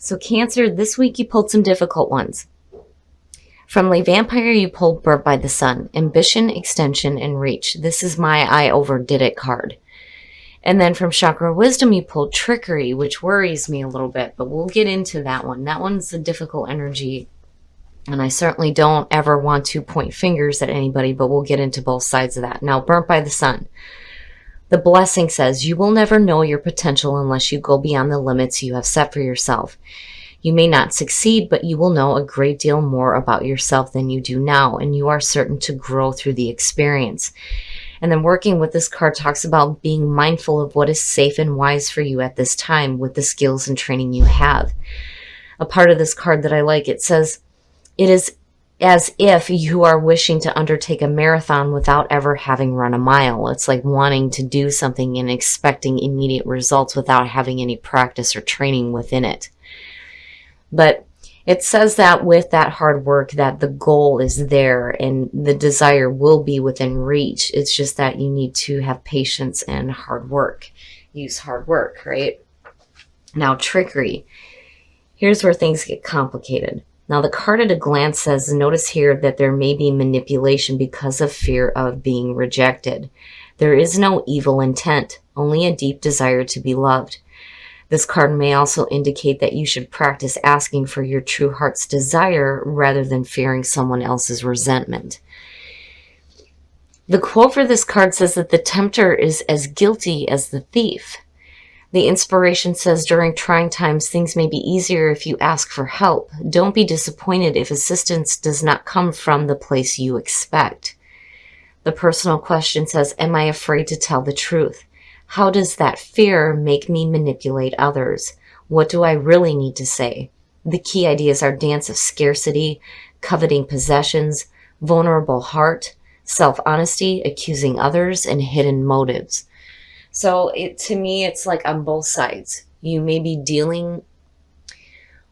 So Cancer, this week you pulled some difficult ones. From Lay Vampire, you pulled Burnt by the Sun, Ambition, Extension, and Reach. This is my I overdid it card. And then from Chakra Wisdom, you pulled Trickery, which worries me a little bit, but we'll get into that one. That one's a difficult energy, and I certainly don't ever want to point fingers at anybody, but we'll get into both sides of that. Now, Burnt by the Sun. The Blessing says, you will never know your potential unless you go beyond the limits you have set for yourself. You may not succeed, but you will know a great deal more about yourself than you do now, and you are certain to grow through the experience. And then working with this card talks about being mindful of what is safe and wise for you at this time with the skills and training you have. A part of this card that I like, it says, it is as if you are wishing to undertake a marathon without ever having run a mile. It's like wanting to do something and expecting immediate results without having any practice or training within it. But it says that with that hard work, that the goal is there and the desire will be within reach. It's just that you need to have patience and hard work. Use hard work, right? Now, Trickery. Here's where things get complicated. Now, the card at a glance says, notice here that there may be manipulation because of fear of being rejected. There is no evil intent, only a deep desire to be loved. This card may also indicate that you should practice asking for your true heart's desire rather than fearing someone else's resentment. The quote for this card says that the tempter is as guilty as the thief. The inspiration says, during trying times, things may be easier if you ask for help. Don't be disappointed if assistance does not come from the place you expect. The personal question says, am I afraid to tell the truth? How does that fear make me manipulate others? What do I really need to say? The key ideas are dance of scarcity, coveting possessions, vulnerable heart, self-honesty, accusing others, and hidden motives. So to me, it's like on both sides. You may be dealing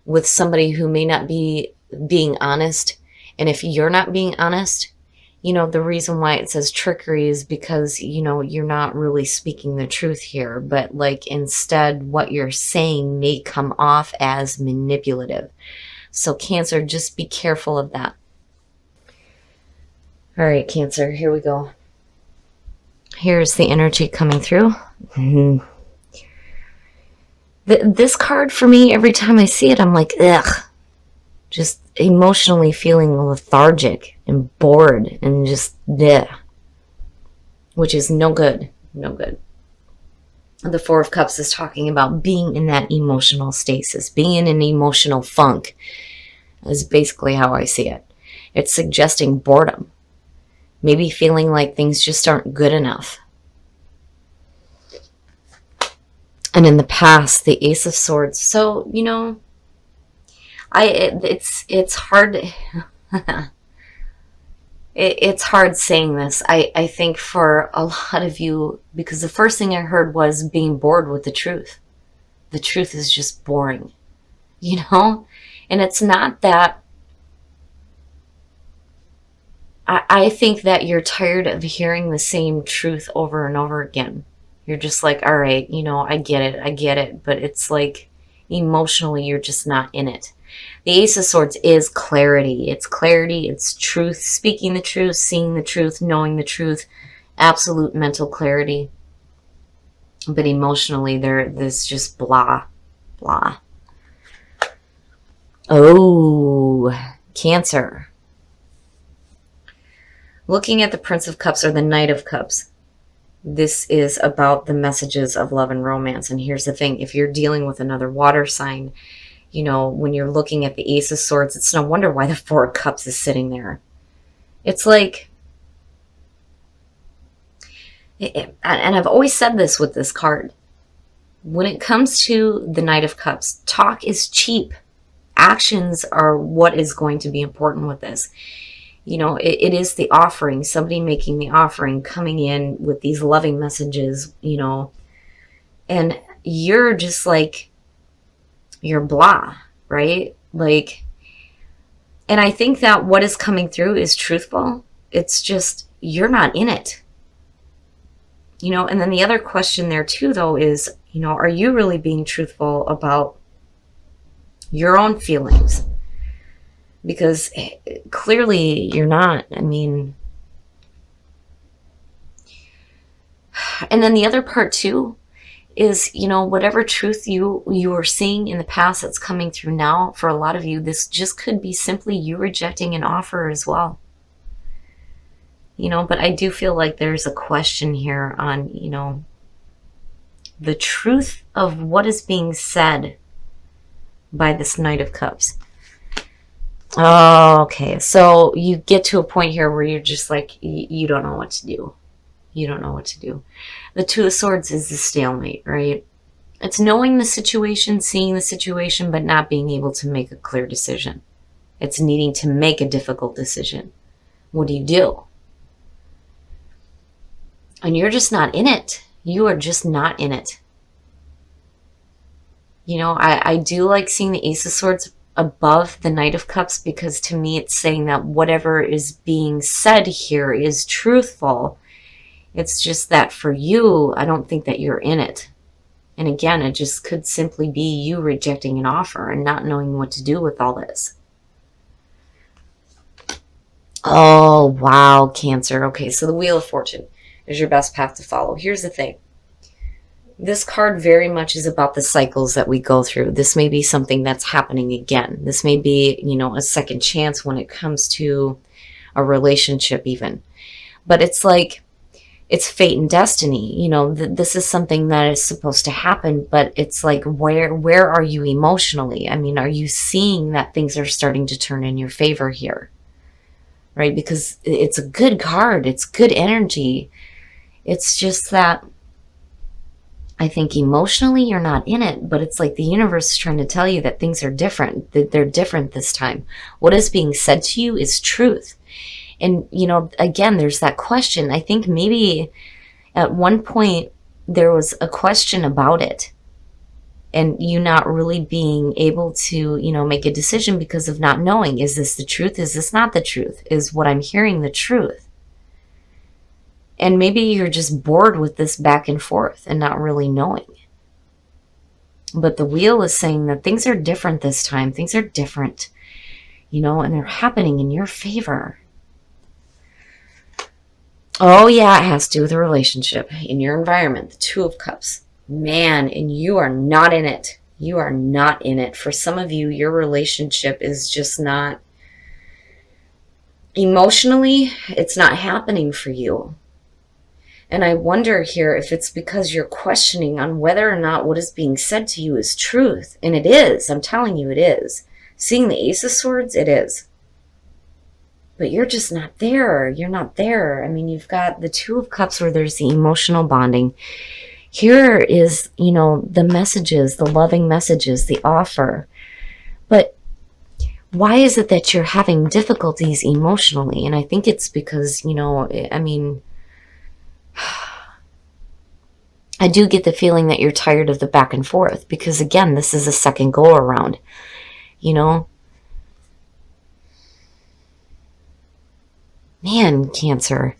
with somebody who may not be being honest. And if you're not being honest, the reason why it says trickery is because, you're not really speaking the truth here. But instead, what you're saying may come off as manipulative. So Cancer, just be careful of that. All right, Cancer, here we go. Here's the energy coming through. This card for me, every time I see it, I'm like, ugh. Just emotionally feeling lethargic and bored and just, bleh. Which is no good. No good. The Four of Cups is talking about being in that emotional stasis. Being in an emotional funk is basically how I see it. It's suggesting boredom. Maybe feeling like things just aren't good enough. And in the past, the Ace of Swords. So, it's hard. It's hard saying this. I think for a lot of you, because the first thing I heard was being bored with the truth. The truth is just boring, And it's not that. I think that you're tired of hearing the same truth over and over again. You're just like, all right, I get it. But it's like emotionally, you're just not in it. The Ace of Swords is clarity. It's clarity. It's truth. Speaking the truth, seeing the truth, knowing the truth. Absolute mental clarity. But emotionally, there's just blah, blah. Oh, Cancer. Looking at the Prince of Cups or the Knight of Cups, this is about the messages of love and romance. And here's the thing. If you're dealing with another water sign, when you're looking at the Ace of Swords, it's no wonder why the Four of Cups is sitting there. It's like, and I've always said this with this card. When it comes to the Knight of Cups, talk is cheap. Actions are what is going to be important with this. It is the offering, somebody making the offering, coming in with these loving messages, and you're just like, you're blah, right? And I think that what is coming through is truthful. It's just, you're not in it. And then the other question there too, though, is, are you really being truthful about your own feelings, because clearly you're not. I mean, and then the other part too is, whatever truth you were seeing in the past that's coming through now, for a lot of you, this just could be simply you rejecting an offer as well. But I do feel like there's a question here on, the truth of what is being said by this Knight of Cups. Oh, okay. So you get to a point here where you're just like, you don't know what to do. You don't know what to do. The Two of Swords is the stalemate, right? It's knowing the situation, seeing the situation, but not being able to make a clear decision. It's needing to make a difficult decision. What do you do? And you're just not in it. You are just not in it. I do like seeing the Ace of Swords above the Knight of Cups, because to me it's saying that whatever is being said here is truthful. It's just that for you, I don't think that you're in it. And again, it just could simply be you rejecting an offer and not knowing what to do with all this. Oh, wow, Cancer. Okay, so the Wheel of Fortune is your best path to follow. Here's the thing. This card very much is about the cycles that we go through. This may be something that's happening again. This may be, a second chance when it comes to a relationship even. But it's like, it's fate and destiny. This is something that is supposed to happen, but it's like, where are you emotionally? I mean, are you seeing that things are starting to turn in your favor here? Right? Because it's a good card. It's good energy. It's just that I think emotionally you're not in it, but it's like the universe is trying to tell you that things are different, that they're different this time. What is being said to you is truth. And, again, there's that question. I think maybe at one point there was a question about it, and you not really being able to, make a decision because of not knowing. Is this the truth? Is this not the truth? Is what I'm hearing the truth? And maybe you're just bored with this back and forth and not really knowing. But the Wheel is saying that things are different this time. Things are different, and they're happening in your favor. Oh, yeah, it has to do with a relationship in your environment. The Two of Cups. Man, and you are not in it. You are not in it. For some of you, your relationship is just not... Emotionally, it's not happening for you. And I wonder here if it's because you're questioning on whether or not what is being said to you is truth. And it is. I'm telling you it is. Seeing the Ace of Swords, it is. But you're just not there. You're not there. I mean, you've got the Two of Cups where there's the emotional bonding. Here is, the messages, the loving messages, the offer. But why is it that you're having difficulties emotionally? And I think it's because, I do get the feeling that you're tired of the back and forth, because again, this is a second go around, Man, Cancer,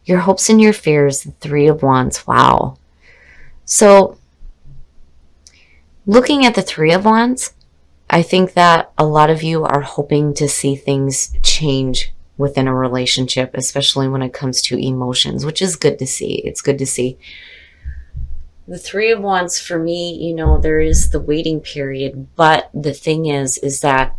your hopes and your fears, the Three of Wands. Wow. So looking at the Three of Wands, I think that a lot of you are hoping to see things change within a relationship, especially when it comes to emotions, which is good to see. It's good to see. The Three of Wands, for me, there is the waiting period, but the thing is that,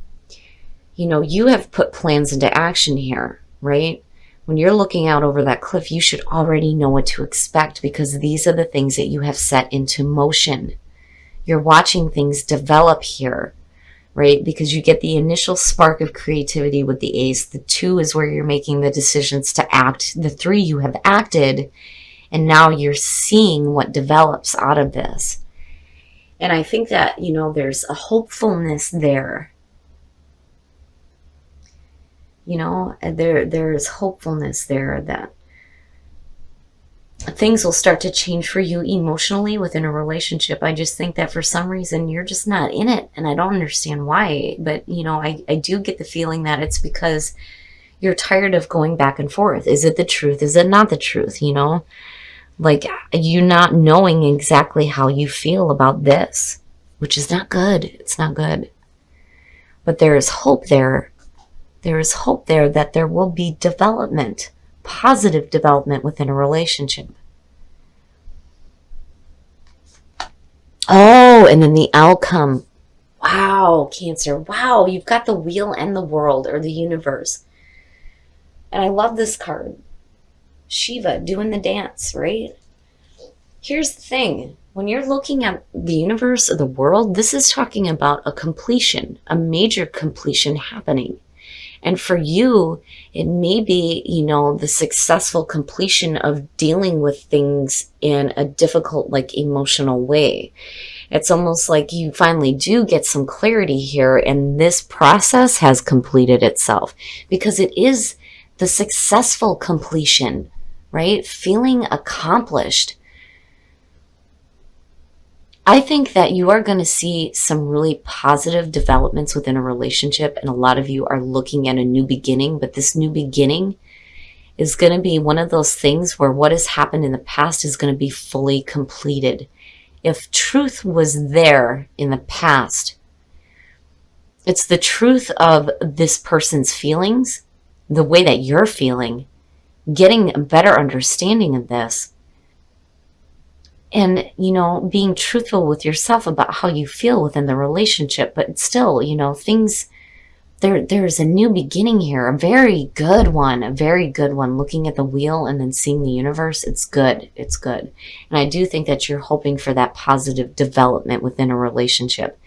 you have put plans into action here, right? When you're looking out over that cliff, you should already know what to expect, because these are the things that you have set into motion. You're watching things develop here, right? Because you get the initial spark of creativity with the Ace. The Two is where you're making the decisions to act. The Three, you have acted, and now you're seeing what develops out of this. And I think that, there's a hopefulness there. There's hopefulness there that things will start to change for you emotionally within a relationship. I just think that for some reason you're just not in it, and I don't understand why. But, I do get the feeling that it's because you're tired of going back and forth. Is it the truth? Is it not the truth? Like you not knowing exactly how you feel about this. which is not good. It's not good. But there is hope there. There is hope there that there will be development, positive development within a relationship. Oh, and then the outcome. Wow, Cancer. Wow, you've got the wheel and the world, or the universe. And I love this card. Shiva doing the dance, right? Here's the thing. When you're looking at the universe or the world, this is talking about a completion, a major completion happening. And for you, it may be, the successful completion of dealing with things in a difficult, emotional way. It's almost like you finally do get some clarity here, and this process has completed itself because it is the successful completion, right? Feeling accomplished. I think that you are going to see some really positive developments within a relationship, and a lot of you are looking at a new beginning, but this new beginning is going to be one of those things where what has happened in the past is going to be fully completed. If truth was there in the past, it's the truth of this person's feelings, the way that you're feeling, getting a better understanding of this. And, being truthful with yourself about how you feel within the relationship. But still, things, there's a new beginning here, a very good one. Looking at the wheel and then seeing the universe, it's good. It's good. And I do think that you're hoping for that positive development within a relationship.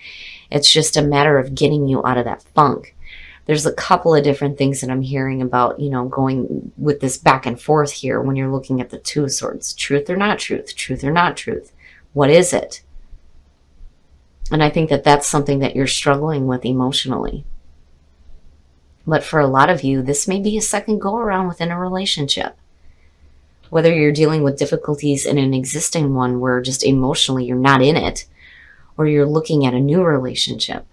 It's just a matter of getting you out of that funk. There's a couple of different things that I'm hearing about, going with this back and forth here when you're looking at the Two of Swords. Truth or not truth? Truth or not truth? What is it? And I think that that's something that you're struggling with emotionally. But for a lot of you, this may be a second go around within a relationship. Whether you're dealing with difficulties in an existing one where just emotionally you're not in it, or you're looking at a new relationship.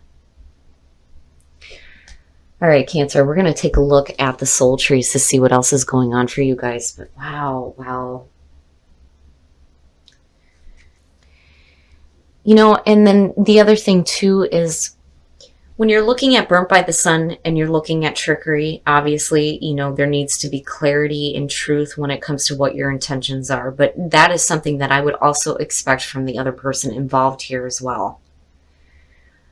All right, Cancer, we're going to take a look at the soul trees to see what else is going on for you guys. But wow. And then the other thing too is when you're looking at burnt by the sun and you're looking at trickery, obviously, there needs to be clarity and truth when it comes to what your intentions are. But that is something that I would also expect from the other person involved here as well.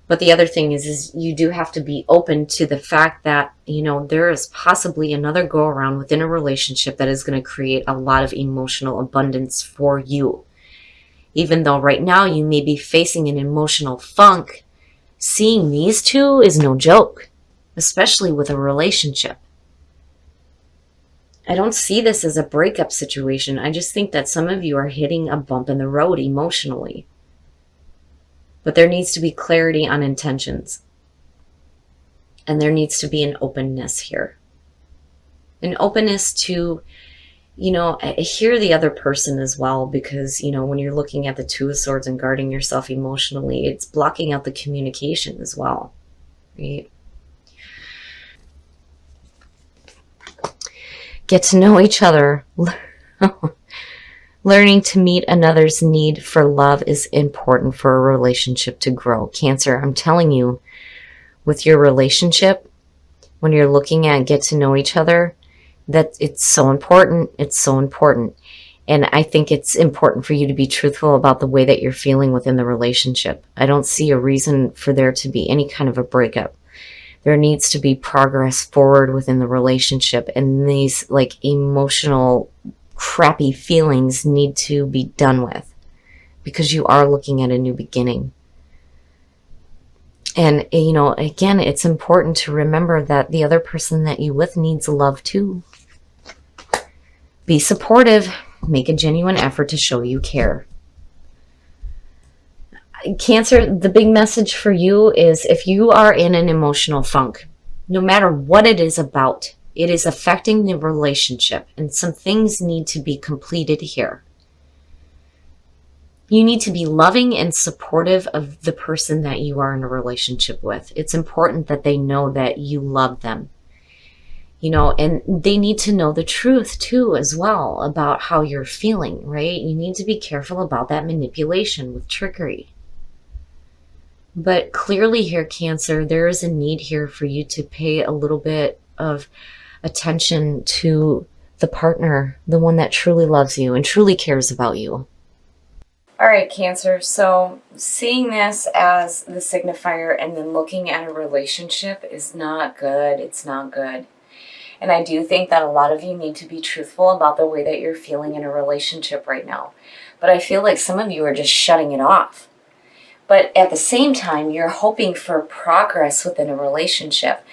But the other thing is you do have to be open to the fact that, there is possibly another go around within a relationship that is going to create a lot of emotional abundance for you. Even though right now you may be facing an emotional funk, seeing these two is no joke, especially with a relationship. I don't see this as a breakup situation. I just think that some of you are hitting a bump in the road emotionally. But there needs to be clarity on intentions. And there needs to be an openness here. An openness to, hear the other person as well. Because, when you're looking at the Two of Swords and guarding yourself emotionally, it's blocking out the communication as well. Right? Get to know each other. Learning to meet another's need for love is important for a relationship to grow. Cancer, I'm telling you, with your relationship, when you're looking at get to know each other, that it's so important. It's so important. And I think it's important for you to be truthful about the way that you're feeling within the relationship. I don't see a reason for there to be any kind of a breakup. There needs to be progress forward within the relationship. And these emotional crappy feelings need to be done with because you are looking at a new beginning. And, again, it's important to remember that the other person that you with needs love too. Be supportive. Make a genuine effort to show you care. Cancer, the big message for you is if you are in an emotional funk, no matter what it is about, it is affecting the relationship, and some things need to be completed here. You need to be loving and supportive of the person that you are in a relationship with. It's important that they know that you love them. And they need to know the truth too as well about how you're feeling, right? You need to be careful about that manipulation with trickery. But clearly here, Cancer, there is a need here for you to pay a little bit of attention to the partner, the one that truly loves you and truly cares about you. All right, Cancer. So seeing this as the signifier and then looking at a relationship is not good. It's not good. And I do think that a lot of you need to be truthful about the way that you're feeling in a relationship right now. But I feel like some of you are just shutting it off. But at the same time, you're hoping for progress within a relationship.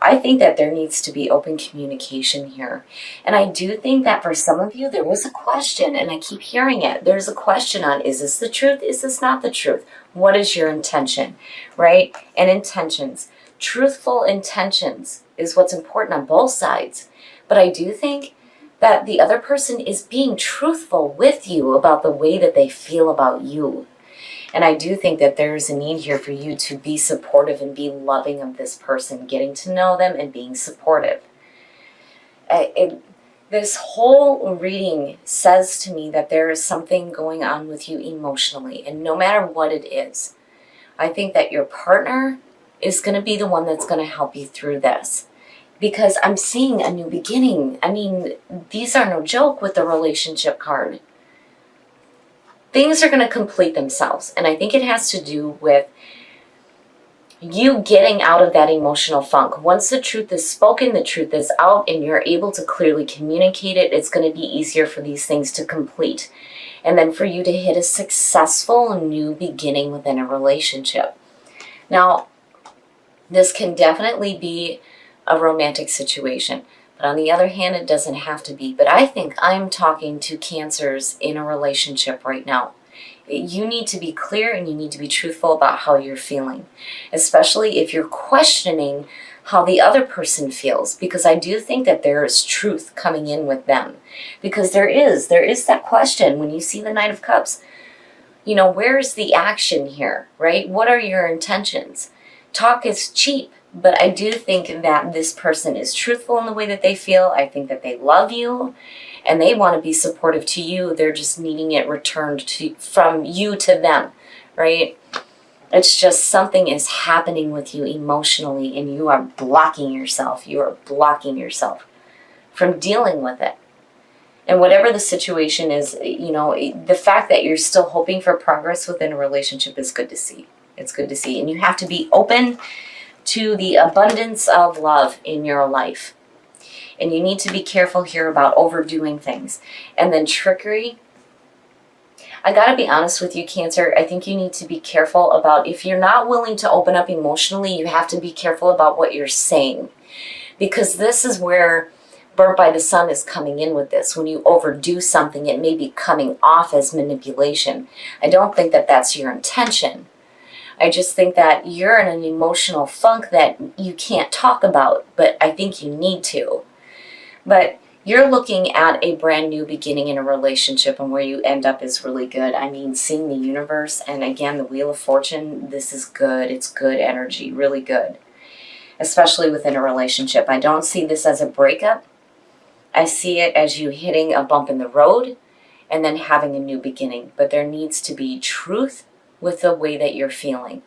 I think that there needs to be open communication here. And I do think that for some of you, there was a question, and I keep hearing it. There's a question on, is this the truth? Is this not the truth? What is your intention, right? And intentions. Truthful intentions is what's important on both sides. But I do think that the other person is being truthful with you about the way that they feel about you. And I do think that there's a need here for you to be supportive and be loving of this person, getting to know them and being supportive. This whole reading says to me that there is something going on with you emotionally, and no matter what it is, I think that your partner is going to be the one that's going to help you through this. Because I'm seeing a new beginning. I mean, these are no joke with the relationship card. Things are going to complete themselves. And I think it has to do with you getting out of that emotional funk. Once the truth is spoken, the truth is out, and you're able to clearly communicate it, it's going to be easier for these things to complete. And then for you to hit a successful new beginning within a relationship. Now, this can definitely be a romantic situation. But on the other hand, it doesn't have to be. But I think I'm talking to Cancers in a relationship right now. You need to be clear and you need to be truthful about how you're feeling, especially if you're questioning how the other person feels, because I do think that there is truth coming in with them. Because there is that question when you see the Knight of Cups. You know, where's the action here, right? What are your intentions? Talk is cheap. But I do think that this person is truthful in the way that they feel. I think that they love you and they want to be supportive to you. They're just needing it returned from you to them, right? It's just something is happening with you emotionally and you are blocking yourself. You are blocking yourself from dealing with it. And whatever the situation is, you know, the fact that you're still hoping for progress within a relationship is good to see. It's good to see. And you have to be open to the abundance of love in your life. And you need to be careful here about overdoing things. And then trickery. I gotta be honest with you, Cancer. I think you need to be careful about, if you're not willing to open up emotionally, you have to be careful about what you're saying. Because this is where Burnt by the Sun is coming in with this. When you overdo something, it may be coming off as manipulation. I don't think that that's your intention. I just think that you're in an emotional funk that you can't talk about, but I think you need to. But you're looking at a brand new beginning in a relationship, and where you end up is really good. I mean, seeing the universe, and again, the Wheel of Fortune, this is good. It's good energy, really good, especially within a relationship. I don't see this as a breakup. I see it as you hitting a bump in the road and then having a new beginning. But there needs to be truth with the way that you're feeling.